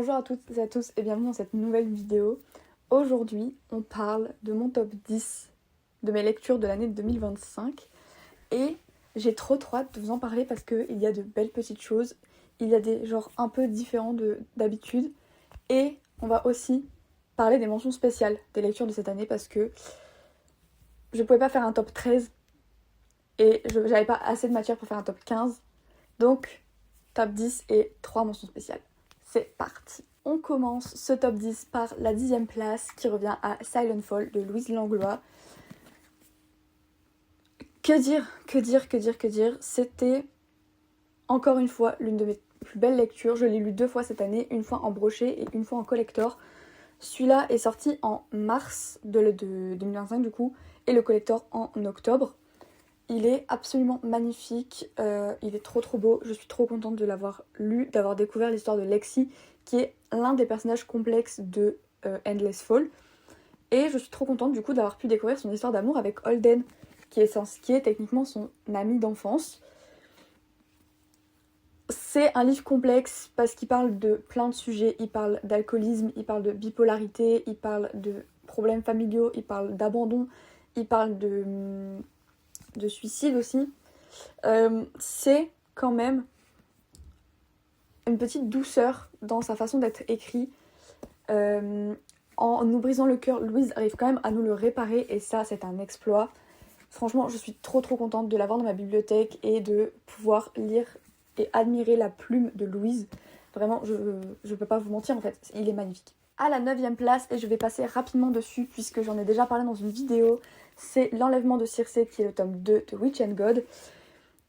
Bonjour à toutes et à tous et bienvenue dans cette nouvelle vidéo. Aujourd'hui, on parle de mon top 10 de mes lectures de l'année 2025 et j'ai trop hâte de vous en parler parce qu'il y a de belles petites choses, il y a des genres un peu différents d'habitude et on va aussi parler des mentions spéciales des lectures de cette année parce que je pouvais pas faire un top 13 et j'avais pas assez de matière pour faire un top 15, donc top 10 et 3 mentions spéciales. C'est parti. On commence ce top 10 par la 10e place qui revient à Silent Fall de Louise Langlois. Que dire, c'était encore une fois l'une de mes plus belles lectures. Je l'ai lu 2 fois cette année, une fois en brochet et une fois en collector. Celui-là est sorti en mars de 2025 du coup, et le collector en octobre. Il est absolument magnifique, il est trop beau, je suis trop contente de l'avoir lu, d'avoir découvert l'histoire de Lexi, qui est l'un des personnages complexes de Endless Fall. Et je suis trop contente du coup d'avoir pu découvrir son histoire d'amour avec Holden, qui est techniquement son ami d'enfance. C'est un livre complexe parce qu'il parle de plein de sujets, il parle d'alcoolisme, il parle de bipolarité, il parle de problèmes familiaux, il parle d'abandon, il parle de suicide aussi. C'est quand même une petite douceur dans sa façon d'être écrit. En nous brisant le cœur, Louise arrive quand même à nous le réparer et ça c'est un exploit. Franchement je suis trop contente de l'avoir dans ma bibliothèque et de pouvoir lire et admirer la plume de Louise. Vraiment je peux pas vous mentir en fait, il est magnifique. À la 9e place, et je vais passer rapidement dessus puisque j'en ai déjà parlé dans une vidéo, c'est L'enlèvement de Circé qui est le tome 2 de Witch and God.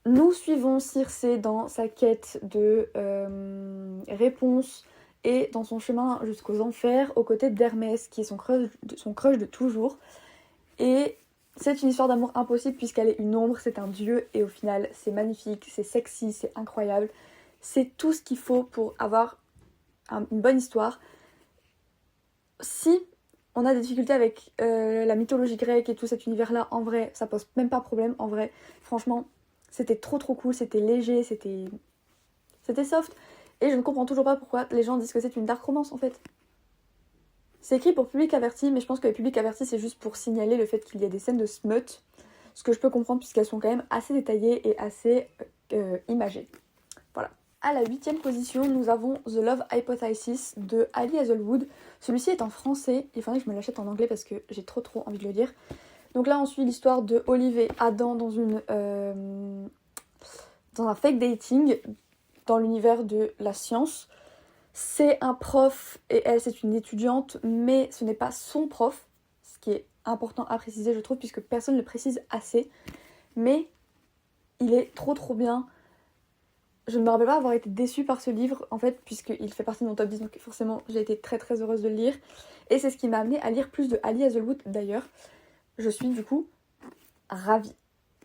Nous suivons Circé dans sa quête de réponse et dans son chemin jusqu'aux enfers aux côtés d'Hermès qui est son crush de toujours. Et c'est une histoire d'amour impossible puisqu'elle est une ombre, c'est un dieu et au final c'est magnifique, c'est sexy, c'est incroyable. C'est tout ce qu'il faut pour avoir une bonne histoire. Si on a des difficultés avec la mythologie grecque et tout cet univers-là, en vrai, ça pose même pas problème. En vrai, franchement, c'était trop cool, c'était léger, c'était soft. Et je ne comprends toujours pas pourquoi les gens disent que c'est une dark romance en fait. C'est écrit pour public averti, mais je pense que le public averti c'est juste pour signaler le fait qu'il y a des scènes de smut. Ce que je peux comprendre puisqu'elles sont quand même assez détaillées et assez imagées. Voilà. À la 8e position, nous avons The Love Hypothesis de Ali Hazelwood. Celui-ci est en français, il faudrait que je me l'achète en anglais parce que j'ai trop envie de le lire. Donc là on suit l'histoire de Olive et Adam dans un fake dating dans l'univers de la science. C'est un prof et elle c'est une étudiante, mais ce n'est pas son prof, ce qui est important à préciser je trouve puisque personne ne le précise assez. Mais il est trop bien. Je ne me rappelle pas avoir été déçue par ce livre en fait puisqu'il fait partie de mon top 10 donc forcément j'ai été très heureuse de le lire. Et c'est ce qui m'a amenée à lire plus de Ali Hazelwood d'ailleurs. Je suis du coup ravie.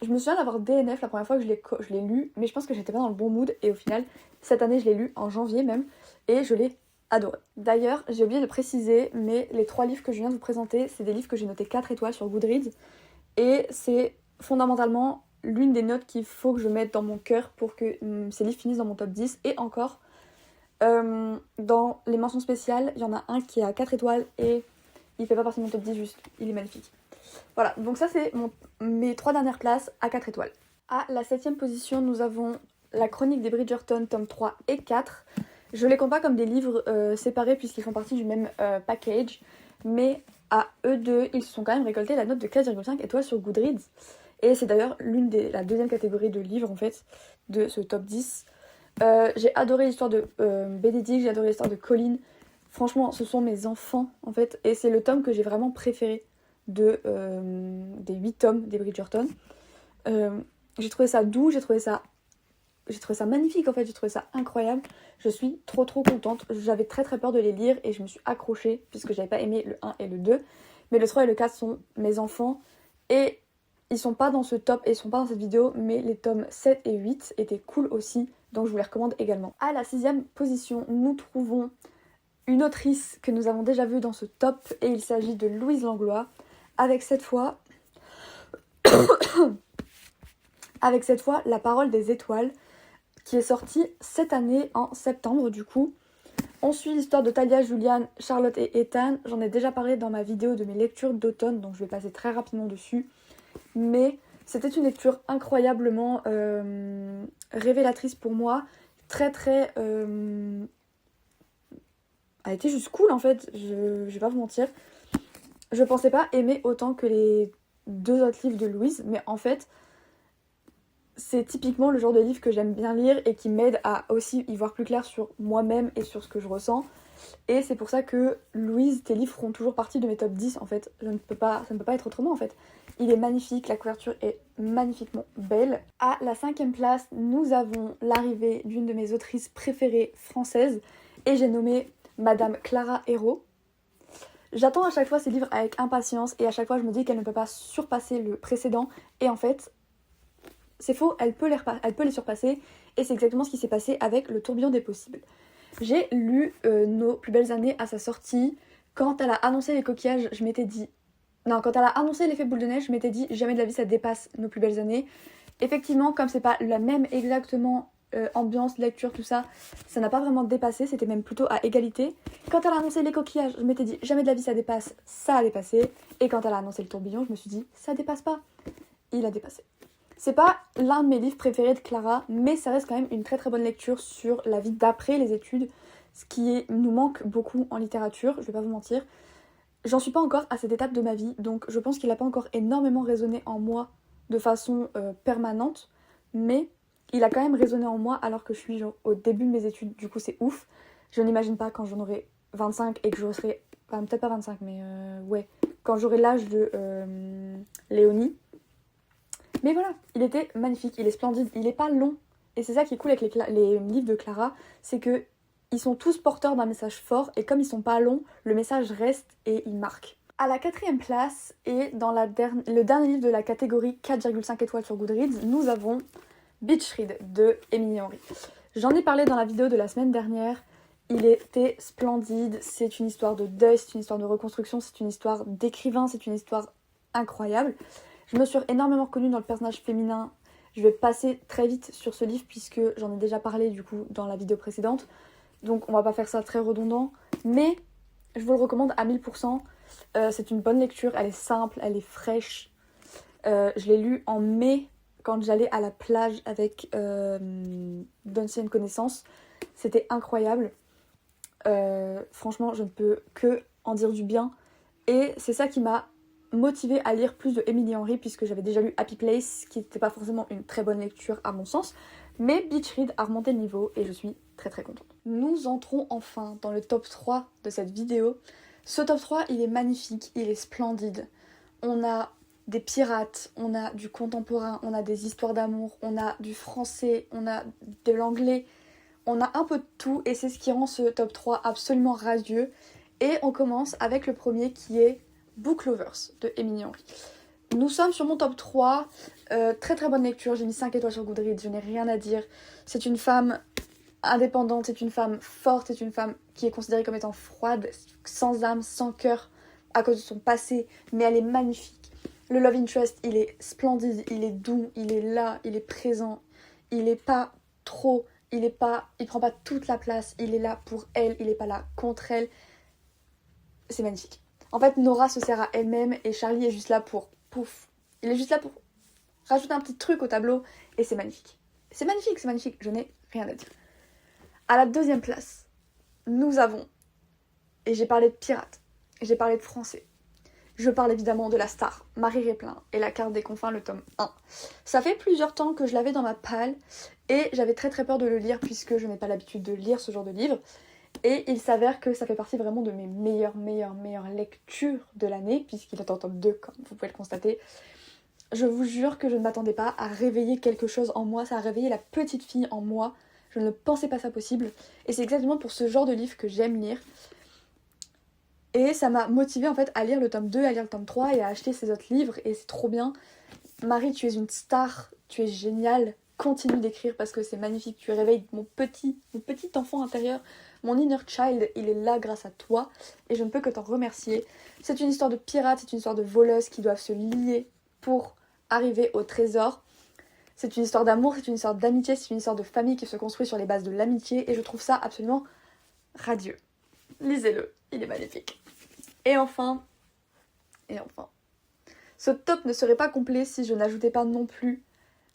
Je me souviens d'avoir DNF la première fois que je l'ai lu, mais je pense que j'étais pas dans le bon mood et au final, cette année je l'ai lu en janvier même et je l'ai adoré. D'ailleurs, j'ai oublié de préciser, mais les 3 livres que je viens de vous présenter, c'est des livres que j'ai notés 4 étoiles sur Goodreads et c'est fondamentalement l'une des notes qu'il faut que je mette dans mon cœur pour que ces livres finissent dans mon top 10 et encore. Dans les mentions spéciales, il y en a un qui est à 4 étoiles et il fait pas partie de mon top 10 juste, il est magnifique. Voilà, donc ça c'est mes 3 dernières places à 4 étoiles. À la 7e position, nous avons La Chronique des Bridgerton, tome 3 et 4. Je les compte pas comme des livres séparés puisqu'ils font partie du même package, mais à eux deux, ils se sont quand même récoltés la note de 4,5 étoiles sur Goodreads. Et c'est d'ailleurs la deuxième catégorie de livres en fait de ce top 10. J'ai adoré l'histoire de Bénédicte, j'ai adoré l'histoire de Colin. Franchement, ce sont mes enfants en fait, et c'est le tome que j'ai vraiment préféré des 8 tomes des Bridgerton. J'ai trouvé ça doux, j'ai trouvé ça magnifique en fait, j'ai trouvé ça incroyable. Je suis trop contente. J'avais très peur de les lire et je me suis accrochée puisque j'avais pas aimé le 1 et le 2. Mais le 3 et le 4 sont mes enfants et ils sont pas dans ce top et ils sont pas dans cette vidéo, mais les tomes 7 et 8 étaient cool aussi, donc je vous les recommande également. À la 6e position, nous trouvons une autrice que nous avons déjà vue dans ce top et il s'agit de Louise Langlois avec cette fois La Parole des étoiles qui est sortie cette année en septembre du coup. On suit l'histoire de Talia, Julian, Charlotte et Ethan. J'en ai déjà parlé dans ma vidéo de mes lectures d'automne, donc je vais passer très rapidement dessus. Mais c'était une lecture incroyablement révélatrice pour moi. Très très... elle était juste cool en fait, je vais pas vous mentir. Je pensais pas aimer autant que les 2 autres livres de Louise, mais en fait... c'est typiquement le genre de livre que j'aime bien lire et qui m'aide à aussi y voir plus clair sur moi-même et sur ce que je ressens. Et c'est pour ça que Louise, tes livres feront toujours partie de mes top 10 en fait. Ça ne peut pas être autrement en fait. Il est magnifique, la couverture est magnifiquement belle. À la 5e place, nous avons l'arrivée d'une de mes autrices préférées françaises et j'ai nommé Madame Clara Hérault. J'attends à chaque fois ces livres avec impatience et à chaque fois je me dis qu'elle ne peut pas surpasser le précédent et en fait... c'est faux, elle peut les surpasser et c'est exactement ce qui s'est passé avec Le Tourbillon des possibles. J'ai lu Nos plus belles années à sa sortie. Quand elle a annoncé les coquillages, je m'étais dit... non, quand elle a annoncé l'effet boule de neige, je m'étais dit jamais de la vie ça dépasse Nos plus belles années. Effectivement, comme c'est pas la même exactement ambiance, lecture, tout ça, ça n'a pas vraiment dépassé, c'était même plutôt à égalité. Quand elle a annoncé les coquillages, je m'étais dit jamais de la vie ça dépasse, ça a dépassé. Et quand elle a annoncé Le Tourbillon, je me suis dit ça dépasse pas. Il a dépassé. C'est pas l'un de mes livres préférés de Clara, mais ça reste quand même une très très bonne lecture sur la vie d'après les études, ce qui nous manque beaucoup en littérature, je vais pas vous mentir. J'en suis pas encore à cette étape de ma vie, donc je pense qu'il a pas encore énormément résonné en moi de façon permanente, mais il a quand même résonné en moi alors que je suis genre, au début de mes études, du coup c'est ouf. Je n'imagine pas quand j'en aurai 25 et que je serai... enfin peut-être pas 25, mais ouais, quand j'aurai l'âge de Léonie. Mais voilà, il était magnifique, il est splendide, il est pas long. Et c'est ça qui est cool avec les livres de Clara, c'est que ils sont tous porteurs d'un message fort et comme ils sont pas longs, le message reste et il marque. À la 4e place et dans le dernier livre de la catégorie 4,5 étoiles sur Goodreads, nous avons Beach Read de Émilie Henry. J'en ai parlé dans la vidéo de la semaine dernière, il était splendide, c'est une histoire de deuil, c'est une histoire de reconstruction, c'est une histoire d'écrivain, c'est une histoire incroyable. Je me suis énormément reconnue dans le personnage féminin. Je vais passer très vite sur ce livre puisque j'en ai déjà parlé du coup dans la vidéo précédente. Donc on va pas faire ça très redondant. Mais je vous le recommande à 1000%. C'est une bonne lecture, elle est simple, elle est fraîche. Je l'ai lu en mai quand j'allais à la plage avec d'anciennes connaissances. C'était incroyable. Franchement, je ne peux que en dire du bien. Et c'est ça qui m'a motivée à lire plus de Émilie Henry puisque j'avais déjà lu Happy Place qui n'était pas forcément une très bonne lecture à mon sens, mais Beach Read a remonté le niveau et je suis très très contente. Nous entrons enfin dans le top 3 de cette vidéo. Ce top 3 il est magnifique, il est splendide. On a des pirates, on a du contemporain, on a des histoires d'amour, on a du français, on a de l'anglais, on a un peu de tout et c'est ce qui rend ce top 3 absolument radieux. Et on commence avec le premier qui est Book Lovers de Émilie Henry. Nous sommes sur mon top 3, très très bonne lecture, j'ai mis 5 étoiles sur Goodreads, je n'ai rien à dire. C'est une femme indépendante, c'est une femme forte, c'est une femme qui est considérée comme étant froide, sans âme, sans cœur, à cause de son passé, mais elle est magnifique. Le love interest, il est splendide, il est doux, il est là, il est présent, il est pas trop, il prend pas toute la place, il est là pour elle, il est pas là contre elle. C'est magnifique. En fait, Nora se sert à elle-même et Charlie est juste là pour pouf. Il est juste là pour rajouter un petit truc au tableau et c'est magnifique. C'est magnifique, c'est magnifique. Je n'ai rien à dire. À la 2e place, nous avons, et j'ai parlé de pirates, j'ai parlé de français. Je parle évidemment de la star, Marie Réplin et La carte des confins, le tome 1. Ça fait plusieurs temps que je l'avais dans ma palle et j'avais très très peur de le lire puisque je n'ai pas l'habitude de lire ce genre de livre. Et il s'avère que ça fait partie vraiment de mes meilleures lectures de l'année, puisqu'il est en top 2, comme vous pouvez le constater. Je vous jure que je ne m'attendais pas à réveiller quelque chose en moi, ça a réveillé la petite fille en moi. Je ne pensais pas ça possible. Et c'est exactement pour ce genre de livre que j'aime lire. Et ça m'a motivée en fait à lire le tome 2, à lire le tome 3 et à acheter ces autres livres. Et c'est trop bien. Marie, tu es une star, tu es géniale. Continue d'écrire parce que c'est magnifique. Tu réveilles mon petit enfant intérieur. Mon inner child, il est là grâce à toi et je ne peux que t'en remercier. C'est une histoire de pirates, c'est une histoire de voleuses qui doivent se lier pour arriver au trésor. C'est une histoire d'amour, c'est une histoire d'amitié, c'est une histoire de famille qui se construit sur les bases de l'amitié et je trouve ça absolument radieux. Lisez-le, il est magnifique. Et enfin, ce top ne serait pas complet si je n'ajoutais pas non plus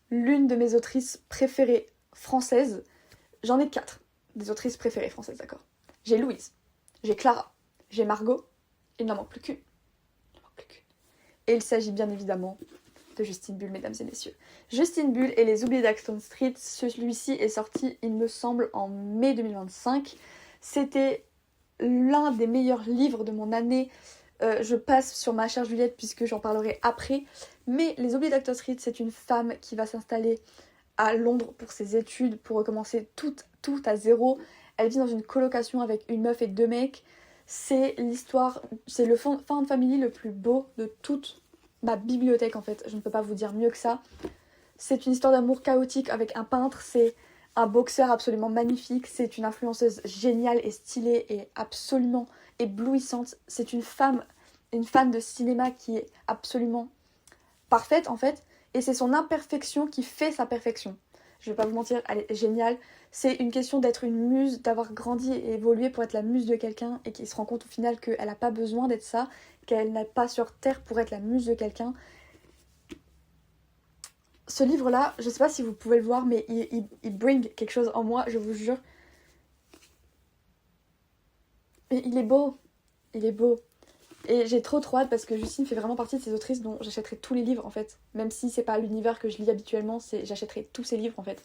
l'une de mes autrices préférées françaises. J'en ai 4 des autrices préférées françaises, d'accord. J'ai Louise, j'ai Clara, j'ai Margot, il n'en manque plus qu'une. Et il s'agit bien évidemment de Justine Bull, mesdames et messieurs. Justine Bull et les oubliés d'Axton Street, celui-ci est sorti, il me semble, en mai 2025. C'était l'un des meilleurs livres de mon année. Je passe sur ma chère Juliette puisque j'en parlerai après. Mais les oubliés d'Axton Street, c'est une femme qui va s'installer à Londres pour ses études, pour recommencer tout à zéro. Elle vit dans une colocation avec une meuf et 2 mecs. C'est l'histoire, c'est le fin de famille le plus beau de toute ma bibliothèque en fait. Je ne peux pas vous dire mieux que ça. C'est une histoire d'amour chaotique avec un peintre, c'est un boxeur absolument magnifique, c'est une influenceuse géniale et stylée et absolument éblouissante. C'est une fan de cinéma qui est absolument parfaite en fait. Et c'est son imperfection qui fait sa perfection. Je vais pas vous mentir, elle est géniale. C'est une question d'être une muse, d'avoir grandi et évolué pour être la muse de quelqu'un et qui se rend compte au final qu'elle n'a pas besoin d'être ça, qu'elle n'est pas sur Terre pour être la muse de quelqu'un. Ce livre-là, je sais pas si vous pouvez le voir, mais il bring quelque chose en moi, je vous jure. Et il est beau. Il est beau. Et j'ai trop hâte parce que Justine fait vraiment partie de ces autrices dont j'achèterai tous les livres en fait. Même si c'est pas l'univers que je lis habituellement, j'achèterai tous ces livres en fait.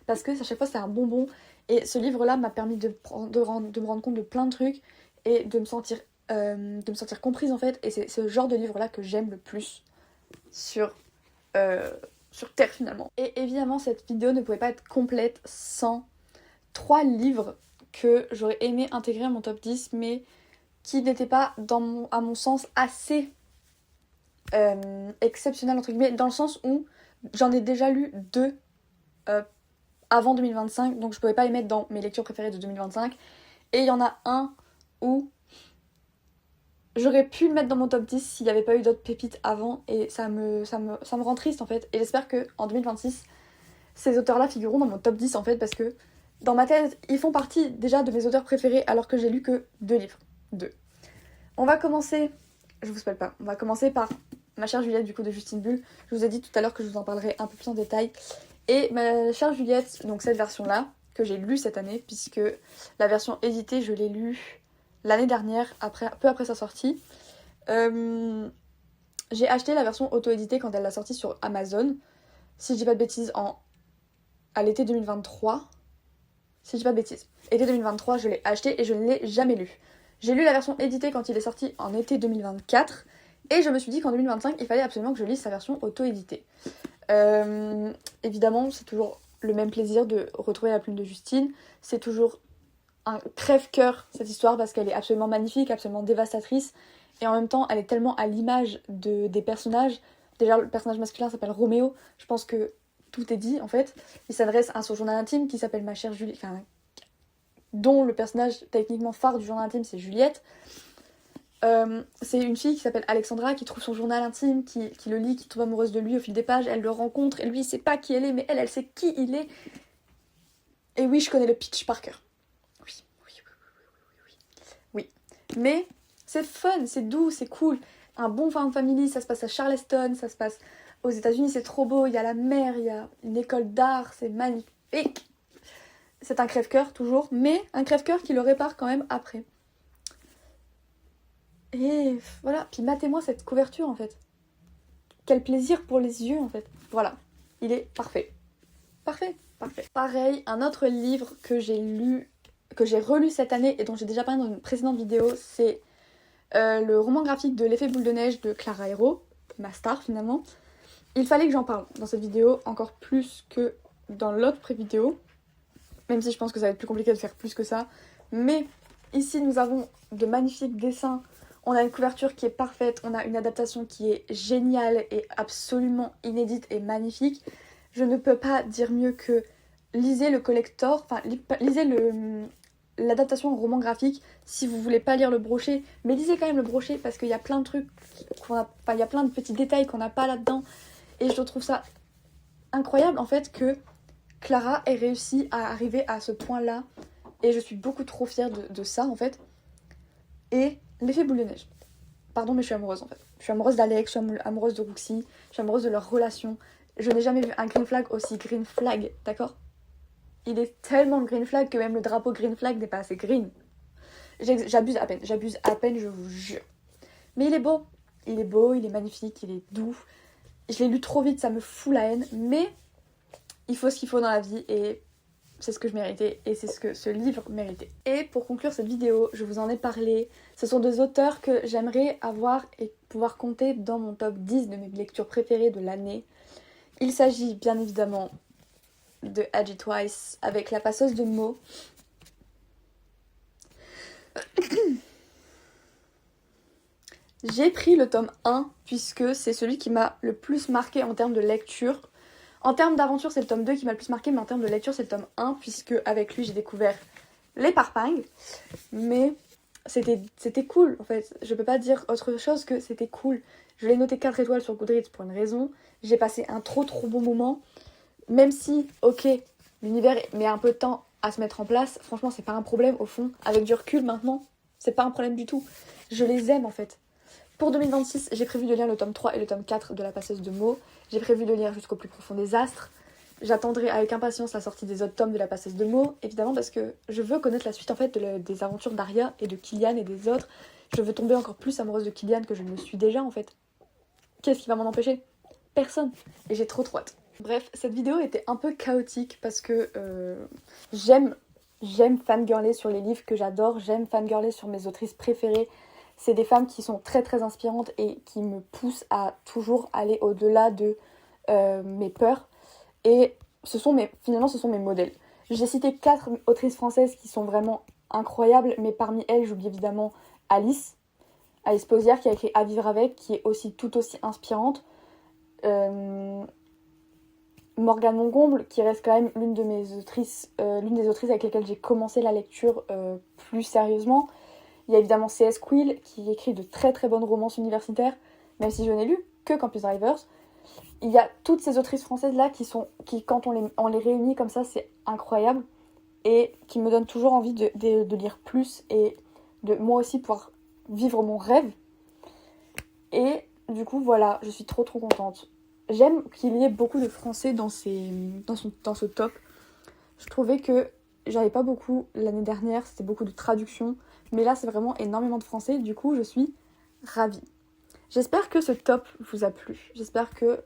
Parce que à chaque fois c'est un bonbon. Et ce livre-là m'a permis de me rendre compte de plein de trucs et de me sentir comprise en fait. Et c'est ce genre de livre-là que j'aime le plus sur Terre finalement. Et évidemment cette vidéo ne pouvait pas être complète sans 3 livres que j'aurais aimé intégrer à mon top 10 mais qui n'étaient pas à mon sens assez exceptionnel entre guillemets, dans le sens où j'en ai déjà lu 2 avant 2025, donc je pouvais pas les mettre dans mes lectures préférées de 2025. Et il y en a un où j'aurais pu le mettre dans mon top 10 s'il n'y avait pas eu d'autres pépites avant, et ça me rend triste en fait. Et j'espère qu'en 2026, ces auteurs-là figureront dans mon top 10 en fait, parce que dans ma tête, ils font partie déjà de mes auteurs préférés alors que j'ai lu que 2 livres. 2. On va commencer, je vous spoil pas, on va commencer par ma chère Juliette du coup de Justine Bull. Je vous ai dit tout à l'heure que je vous en parlerai un peu plus en détail. Et ma chère Juliette, donc cette version-là, que j'ai lue cette année, puisque la version éditée, je l'ai lue l'année dernière, peu après sa sortie. J'ai acheté la version auto-éditée quand elle l'a sortie sur Amazon, si je dis pas de bêtises, à l'été 2023. Si je dis pas de bêtises. Été 2023, je l'ai acheté et je ne l'ai jamais lu. J'ai lu la version éditée quand il est sorti en été 2024, et je me suis dit qu'en 2025, il fallait absolument que je lise sa version auto-éditée. Évidemment, c'est toujours le même plaisir de retrouver la plume de Justine. C'est toujours un crève-cœur cette histoire parce qu'elle est absolument magnifique, absolument dévastatrice. Et en même temps, elle est tellement à l'image des personnages. Déjà, le personnage masculin s'appelle Roméo. Je pense que tout est dit en fait. Il s'adresse à son journal intime qui s'appelle Ma chère Juliette, dont le personnage techniquement phare du journal intime c'est Juliette. C'est une fille qui s'appelle Alexandra qui trouve son journal intime, qui le lit, qui tombe amoureuse de lui au fil des pages. Elle le rencontre et lui il sait pas qui elle est, mais elle sait qui il est. Et oui, je connais le pitch par cœur. Oui. Mais c'est fun, c'est doux, c'est cool. Un bon Found Family, ça se passe à Charleston, ça se passe aux États-Unis, c'est trop beau. Il y a la mer, il y a une école d'art, c'est magnifique. C'est un crève-cœur toujours, mais un crève-cœur qui le répare quand même après. Et voilà, puis matez-moi cette couverture en fait. Quel plaisir pour les yeux en fait. Voilà, il est parfait. Parfait. Pareil, un autre livre que j'ai relu cette année et dont j'ai déjà parlé dans une précédente vidéo, c'est le roman graphique de L'effet boule de neige de Clara Hero, ma star finalement. Il fallait que j'en parle dans cette vidéo, encore plus que dans l'autre pré-vidéo. Même si je pense que ça va être plus compliqué de faire plus que ça. Mais ici nous avons de magnifiques dessins. On a une couverture qui est parfaite, on a une adaptation qui est géniale et absolument inédite et magnifique. Je ne peux pas dire mieux que lisez le collector, enfin lisez l'adaptation en roman graphique si vous voulez pas lire le brochet, mais lisez quand même le brochet parce qu'il y a plein de trucs, il y a plein de petits détails qu'on n'a pas là-dedans. Et je trouve ça incroyable en fait que Clara ait réussi à arriver à ce point-là Et je suis beaucoup trop fière de ça en fait. Et l'effet boule de neige. Pardon, mais je suis amoureuse en fait. Je suis amoureuse d'Alex, je suis amoureuse de Roxy, je suis amoureuse de leur relation. Je n'ai jamais vu un green flag aussi green flag, d'accord? Il est tellement green flag que même le drapeau green flag n'est pas assez green. J'abuse à peine, je vous jure. Mais il est beau, il est magnifique, il est doux. Je l'ai lu trop vite, ça me fout la haine, mais il faut ce qu'il faut dans la vie et c'est ce que je méritais et c'est ce que ce livre méritait. Et pour conclure cette vidéo, je vous en ai parlé. Ce sont des auteurs que j'aimerais avoir et pouvoir compter dans mon top 10 de mes lectures préférées de l'année. Il s'agit bien évidemment de Age Twice avec La passeuse de mots. J'ai pris le tome 1 puisque c'est celui qui m'a le plus marqué en termes de lecture. En termes d'aventure, c'est le tome 2 qui m'a le plus marqué, mais en termes de lecture, c'est le tome 1 puisque avec lui, j'ai découvert les parpagnes. Mais c'était cool en fait. Je peux pas dire autre chose que c'était cool. Je l'ai noté 4 étoiles sur Goodreads pour une raison. J'ai passé un trop bon moment. Même si, ok, l'univers met un peu de temps à se mettre en place, franchement, c'est pas un problème au fond. Avec du recul maintenant, c'est pas un problème du tout. Je les aime en fait. Pour 2026, j'ai prévu de lire le tome 3 et le tome 4 de La passeuse de mots. J'ai prévu de lire Jusqu'au plus profond des astres. J'attendrai avec impatience la sortie des autres tomes de La passeuse de mots, évidemment parce que je veux connaître la suite en fait des aventures d'Aria et de Killian et des autres. Je veux tomber encore plus amoureuse de Killian que je ne le suis déjà en fait. Qu'est-ce qui va m'en empêcher? Personne. Et j'ai trop hâte. Bref, cette vidéo était un peu chaotique parce que j'aime fangirler sur les livres que j'adore, j'aime fangirler sur mes autrices préférées. C'est des femmes qui sont très inspirantes et qui me poussent à toujours aller au-delà de mes peurs. Et finalement, ce sont mes modèles. J'ai cité 4 autrices françaises qui sont vraiment incroyables, mais parmi elles, j'oublie évidemment Alice Posière qui a écrit À vivre avec, qui est aussi tout aussi inspirante. Morgane Mongomble, qui reste quand même l'une des autrices avec lesquelles j'ai commencé la lecture plus sérieusement. Il y a évidemment C.S. Quill, qui écrit de très bonnes romances universitaires, même si je n'ai lu que Campus Drivers. Il y a toutes ces autrices françaises là qui quand on les réunit comme ça, c'est incroyable et qui me donnent toujours envie de lire plus et de moi aussi pouvoir vivre mon rêve. Et du coup voilà, je suis trop contente. J'aime qu'il y ait beaucoup de français dans ce top. Je trouvais que j'avais pas beaucoup l'année dernière, c'était beaucoup de traductions, mais là c'est vraiment énormément de français, du coup je suis ravie. J'espère que ce top vous a plu, j'espère que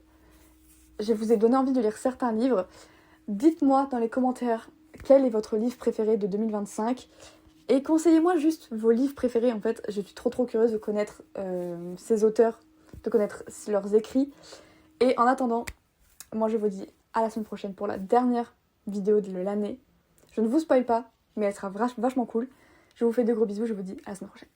je vous ai donné envie de lire certains livres. Dites-moi dans les commentaires quel est votre livre préféré de 2025 et conseillez-moi juste vos livres préférés. En fait, je suis trop curieuse de connaître ces auteurs, de connaître leurs écrits. Et en attendant, moi je vous dis à la semaine prochaine pour la dernière vidéo de l'année. Je ne vous spoil pas, mais elle sera vachement cool. Je vous fais de gros bisous, je vous dis à la semaine prochaine.